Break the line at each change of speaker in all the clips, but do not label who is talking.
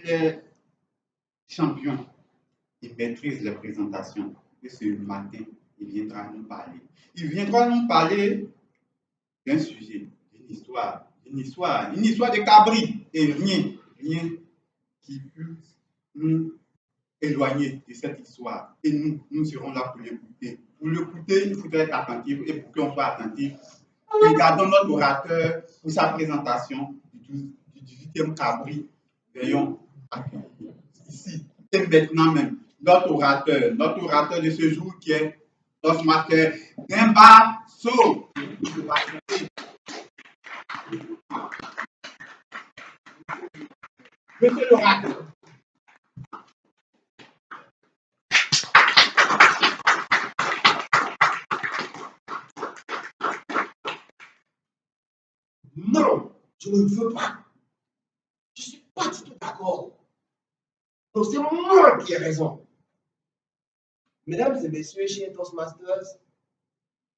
Il est champion, il maîtrise les présentations. Et ce matin, il viendra nous parler. Il viendra nous parler d'un sujet, une histoire de cabri. Et rien qui puisse nous éloigner de cette histoire. Et nous serons là pour l'écouter. Pour l'écouter, il faudrait être attentif. Et pour qu'on soit attentif, regardons notre orateur pour sa présentation du 18e cabri. Veillons accueillir ici et maintenant même notre orateur de ce jour qui est notre master Demba So. Monsieur l'orateur.
Non, je ne veux pas. Je ne suis pas du tout d'accord. Donc c'est moi qui ai raison. Mesdames et messieurs, chez Toastmasters,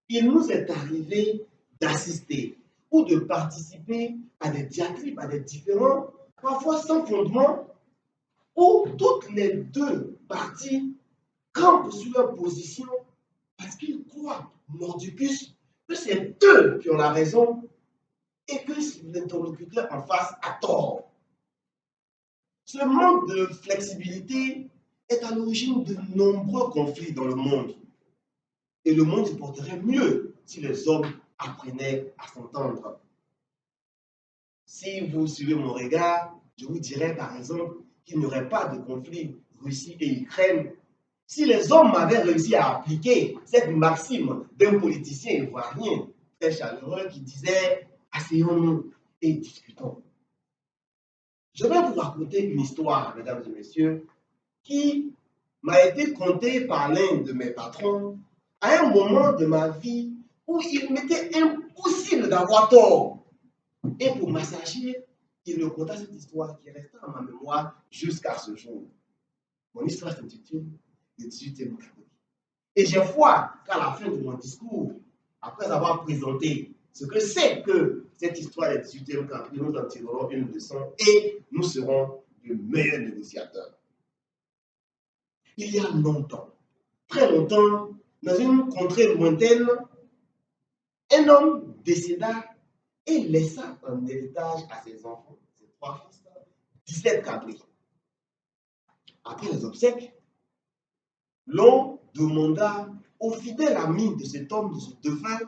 il nous est arrivé d'assister ou de participer à des diatribes, à des différends, parfois sans fondement, où toutes les deux parties campent sur leur position parce qu'ils croient, mordicus, que c'est eux qui ont la raison et que l'interlocuteur en face a tort. Ce manque de flexibilité est à l'origine de nombreux conflits dans le monde. Et le monde se porterait mieux si les hommes apprenaient à s'entendre. Si vous suivez mon regard, je vous dirais par exemple qu'il n'y aurait pas de conflit Russie et Ukraine si les hommes avaient réussi à appliquer cette maxime d'un politicien ivoirien très chaleureux qui disait « asseyons-nous et discutons ». Je vais vous raconter une histoire, mesdames et messieurs, qui m'a été contée par l'un de mes patrons à un moment de ma vie où il m'était impossible d'avoir tort. Et pour m'assager, il me conta cette histoire qui resta dans ma mémoire jusqu'à ce jour. Mon histoire s'intitule Le 18e cabri. Et j'ai foi qu'à la fin de mon discours, après avoir présenté ce que c'est que cette histoire du 18e cabri, nous en tirerons une leçon et nous serons de meilleurs négociateurs. Il y a longtemps, très longtemps, dans une contrée lointaine, un homme décéda et laissa un héritage à ses enfants, ses 3 fils, 17 cabris. Après les obsèques, l'on demanda au fidèle ami de cet homme, de ce défunt,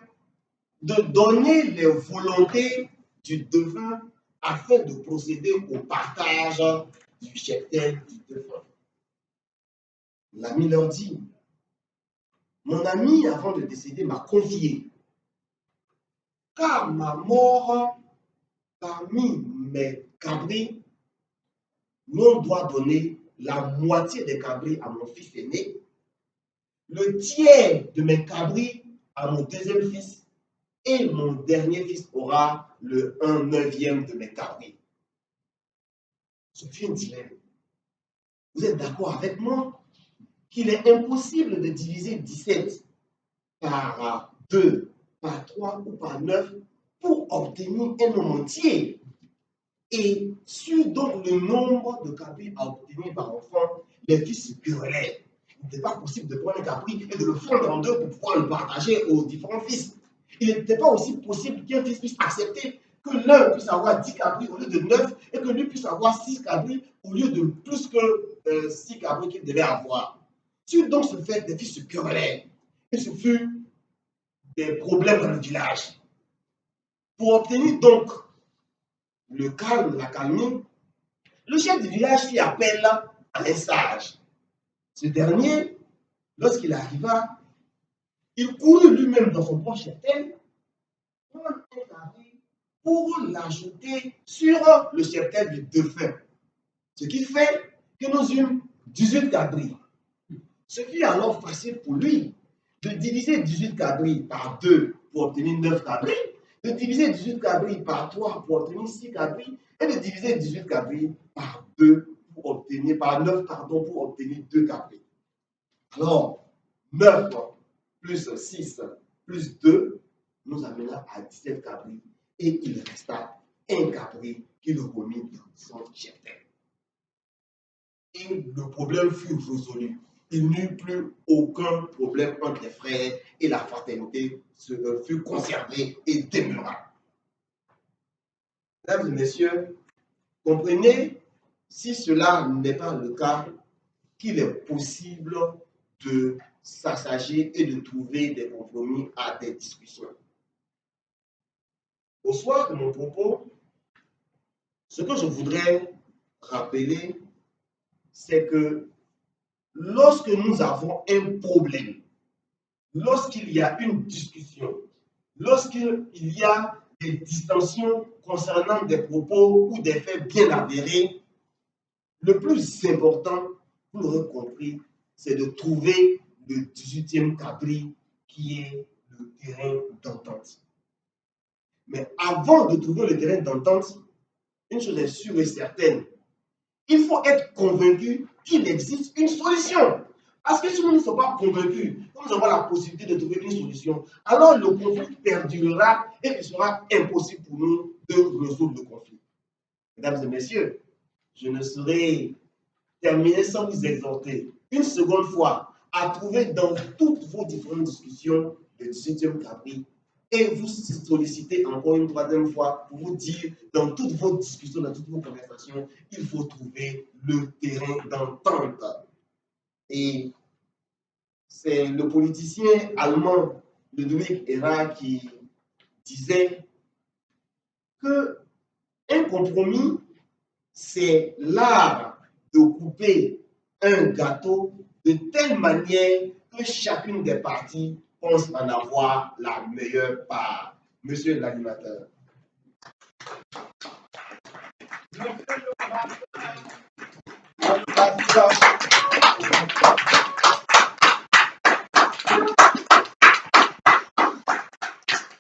de donner les volontés du défunt afin de procéder au partage du cheptel du défunt. L'ami leur dit, mon ami, avant de décéder, m'a confié qu'à ma mort, parmi mes cabris, l'on doit donner la moitié des cabris à mon fils aîné, le tiers de mes cabris à mon deuxième fils, et mon dernier fils aura le 1/9 de mes cabris. Ce fut un dilemme. Vous êtes d'accord avec moi qu'il est impossible de diviser 17 par 2, par 3 ou par 9 pour obtenir un nombre entier. Et sur donc le nombre de cabris à obtenir par enfant, les fils se querellaient. Il n'était pas possible de prendre un cabri et de le fondre en deux pour pouvoir le partager aux différents fils. Il n'était pas aussi possible qu'un fils puisse accepter que l'un puisse avoir 10 cabris au lieu de 9 et que lui puisse avoir 6 cabris au lieu de plus que 6 cabris qu'il devait avoir. Sur donc ce fait, les fils se querellaient. Et ce fut des problèmes dans le village. Pour obtenir donc le calme, la calmie, le chef du village fit appel à un sage. Ce dernier, lorsqu'il arriva, il courut lui-même dans son propre cheptel pour l'ajouter sur le cheptel du défunt. Ce qui fait que nous eûmes 18 cabris. Ce fut alors facile pour lui de diviser 18 cabris par 2 pour obtenir 9 cabris, de diviser 18 cabris par 3 pour obtenir 6 cabris, et de diviser 18 cabris par 2 pour obtenir, par 9 pardon, pour obtenir 2 cabris. Alors, 9 plus 6 plus 2 nous amena à 17 cabris et il resta un cabri qu'il remit dans son cheptel. et le problème fut résolu. Il n'y eut plus aucun problème entre les frères et la fraternité fut conservée et demeura. Mesdames et messieurs, comprenez, si cela n'est pas le cas, qu'il est possible de s'assager et de trouver des compromis à des discussions. Au soir de mon propos, ce que je voudrais rappeler, c'est que lorsque nous avons un problème, lorsqu'il y a une discussion, lorsqu'il y a des distensions concernant des propos ou des faits bien avérés, le plus important, vous l'aurez compris, c'est de trouver le 18e cabri qui est le terrain d'entente. Mais avant de trouver le terrain d'entente, une chose est sûre et certaine, il faut être convaincu qu'il existe une solution. Parce que si nous ne sommes pas convaincus que nous avons la possibilité de trouver une solution, alors le conflit perdurera et il sera impossible pour nous de résoudre le conflit. Mesdames et messieurs, je ne saurais terminer sans vous exhorter une seconde fois à trouver dans toutes vos différentes discussions le 18e cabri et vous solliciter encore une troisième fois pour vous dire dans toutes vos discussions, dans toutes vos conversations, il faut trouver le terrain d'entente. Et c'est le politicien allemand Ludwig Erhard qui disait que un compromis, c'est l'art de couper un gâteau de telle manière que chacune des parties pense en avoir la meilleure part. Monsieur l'animateur.
Merci.